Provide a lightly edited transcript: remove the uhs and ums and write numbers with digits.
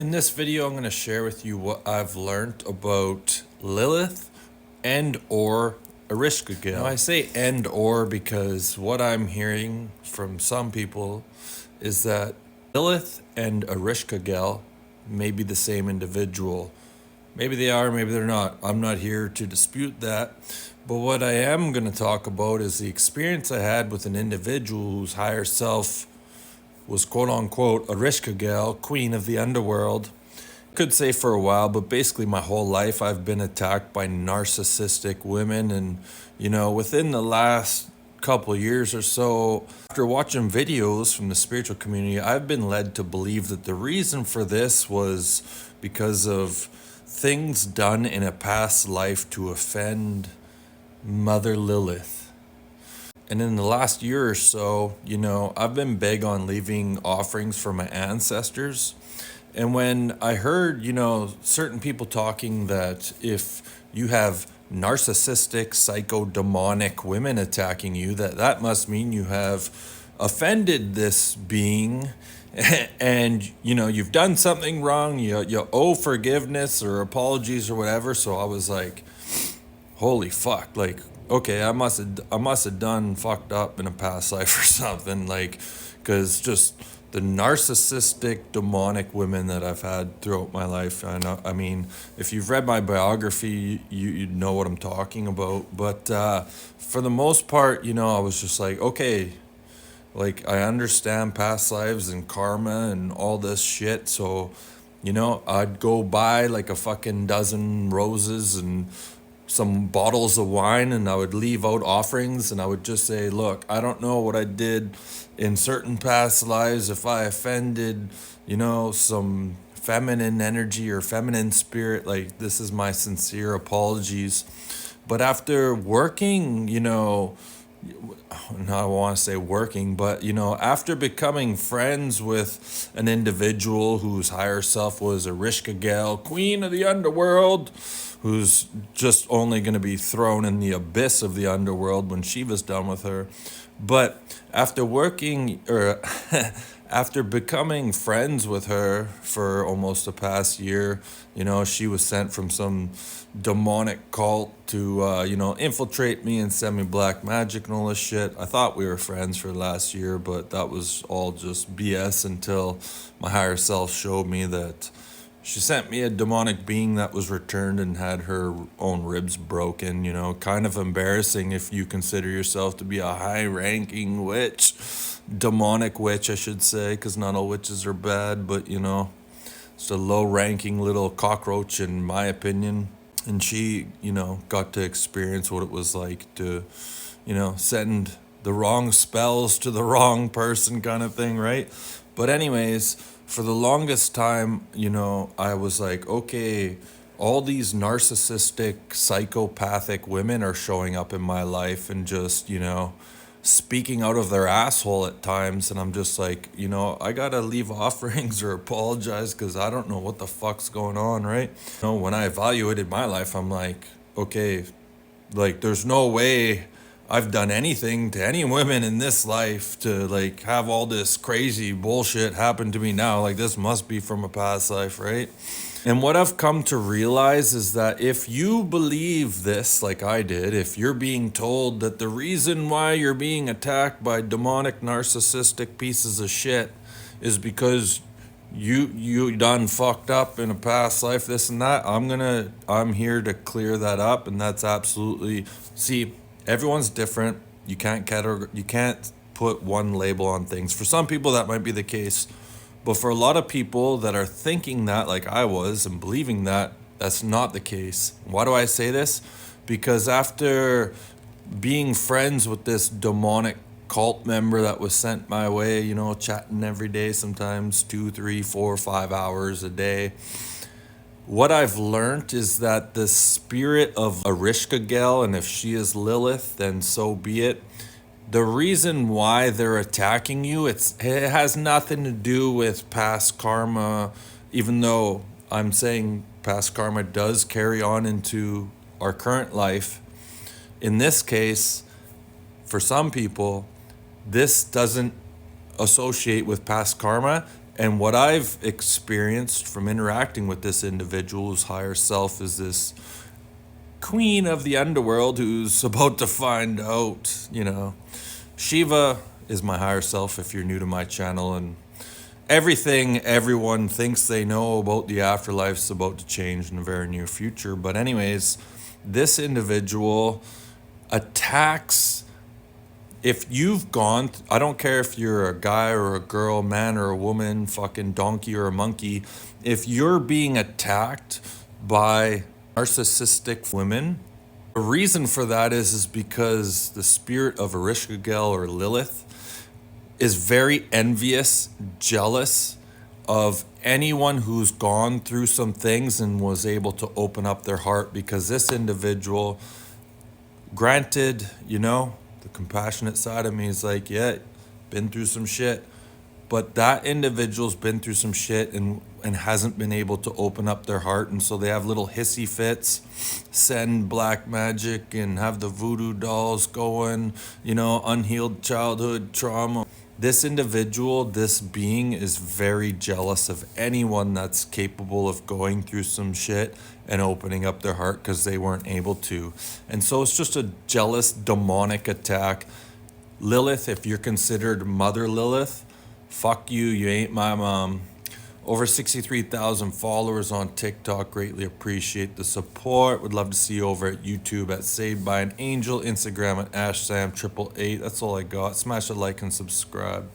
In this video, I'm going to share with you what I've learned about Lilith and or Erishkagal. Now, I say and or because what I'm hearing from some people is that Lilith and Erishkagal may be the same individual. Maybe they are, maybe they're not. I'm not here to dispute that. But what I am going to talk about is the experience I had with an individual whose higher self was quote unquote Erishkagal, queen of the underworld. Could say for a while, but basically my whole life I've been attacked by narcissistic women. And, within the last couple of years or so, after watching videos from the spiritual community, I've been led to believe that the reason for this was because of things done in a past life to offend Mother Lilith. And in the last year or so, I've been big on leaving offerings for my ancestors. And when I heard, certain people talking that if you have narcissistic, psychodemonic women attacking you, that must mean you have offended this being and, you've done something wrong, you owe forgiveness or apologies or whatever. So I was like, holy fuck, like, okay, I must have done fucked up in a past life or something, like, because just the narcissistic, demonic women that I've had throughout my life. I mean, if you've read my biography, you know what I'm talking about. But for the most part, I was just like, okay, like, I understand past lives and karma and all this shit, so, I'd go buy like a fucking dozen roses and some bottles of wine, and I would leave out offerings, and I would just say, look, I don't know what I did in certain past lives, if I offended, some feminine energy or feminine spirit, like, this is my sincere apologies. But after working, I want to say working, but after becoming friends with an individual whose higher self was Erishkagal, queen of the underworld, who's just only going to be thrown in the abyss of the underworld when Shiva's done with her. But after working, or after becoming friends with her for almost the past year, she was sent from some demonic cult to, infiltrate me and send me black magic and all this shit. I thought we were friends for last year, but that was all just BS until my higher self showed me that she sent me a demonic being that was returned and had her own ribs broken, kind of embarrassing if you consider yourself to be a high-ranking witch. Demonic witch, I should say, because not all witches are bad, but, it's a low-ranking little cockroach, in my opinion. And she, got to experience what it was like to, send the wrong spells to the wrong person kind of thing, right? But anyways, for the longest time, I was like, okay, all these narcissistic, psychopathic women are showing up in my life and just, speaking out of their asshole at times. And I'm just like, I gotta leave offerings or apologize because I don't know what the fuck's going on, right? When I evaluated my life, I'm like, okay, like, there's no way I've done anything to any women in this life to, like, have all this crazy bullshit happen to me now. Like, this must be from a past life, right? And what I've come to realize is that if you believe this, like I did, if you're being told that the reason why you're being attacked by demonic, narcissistic pieces of shit is because you done fucked up in a past life, this and that, I'm here to clear that up. And that's absolutely, see, everyone's different. You can't put one label on things. For some people that might be the case, but for a lot of people that are thinking that, like I was, and believing that, that's not the case. Why do I say this? Because after being friends with this demonic cult member that was sent my way, chatting every day, sometimes 2, 3, 4, 5 hours a day, what I've learned is that the spirit of Erishkagal, and if she is Lilith, then so be it. The reason why they're attacking you, it has nothing to do with past karma, even though I'm saying past karma does carry on into our current life. In this case, for some people, this doesn't associate with past karma, And what I've experienced from interacting with this individual whose higher self is this queen of the underworld who's about to find out, Shiva is my higher self if you're new to my channel, and everything everyone thinks they know about the afterlife is about to change in the very near future. But anyways, this individual attacks. If you've gone, I don't care if you're a guy or a girl, man or a woman, fucking donkey or a monkey, if you're being attacked by narcissistic women, the reason for that is because the spirit of Erishkagal or Lilith is very envious, jealous of anyone who's gone through some things and was able to open up their heart, because this individual, granted, the compassionate side of me is like, yeah, been through some shit. But that individual's been through some shit and hasn't been able to open up their heart. And so they have little hissy fits, send black magic and have the voodoo dolls going, unhealed childhood trauma. This individual, this being, is very jealous of anyone that's capable of going through some shit and opening up their heart because they weren't able to. And so it's just a jealous, demonic attack. Lilith, if you're considered Mother Lilith, fuck you, you ain't my mom. Over 63,000 followers on TikTok. Greatly appreciate the support. Would love to see you over at YouTube at Saved by an Angel, Instagram at AshSam888. That's all I got. Smash a like and subscribe.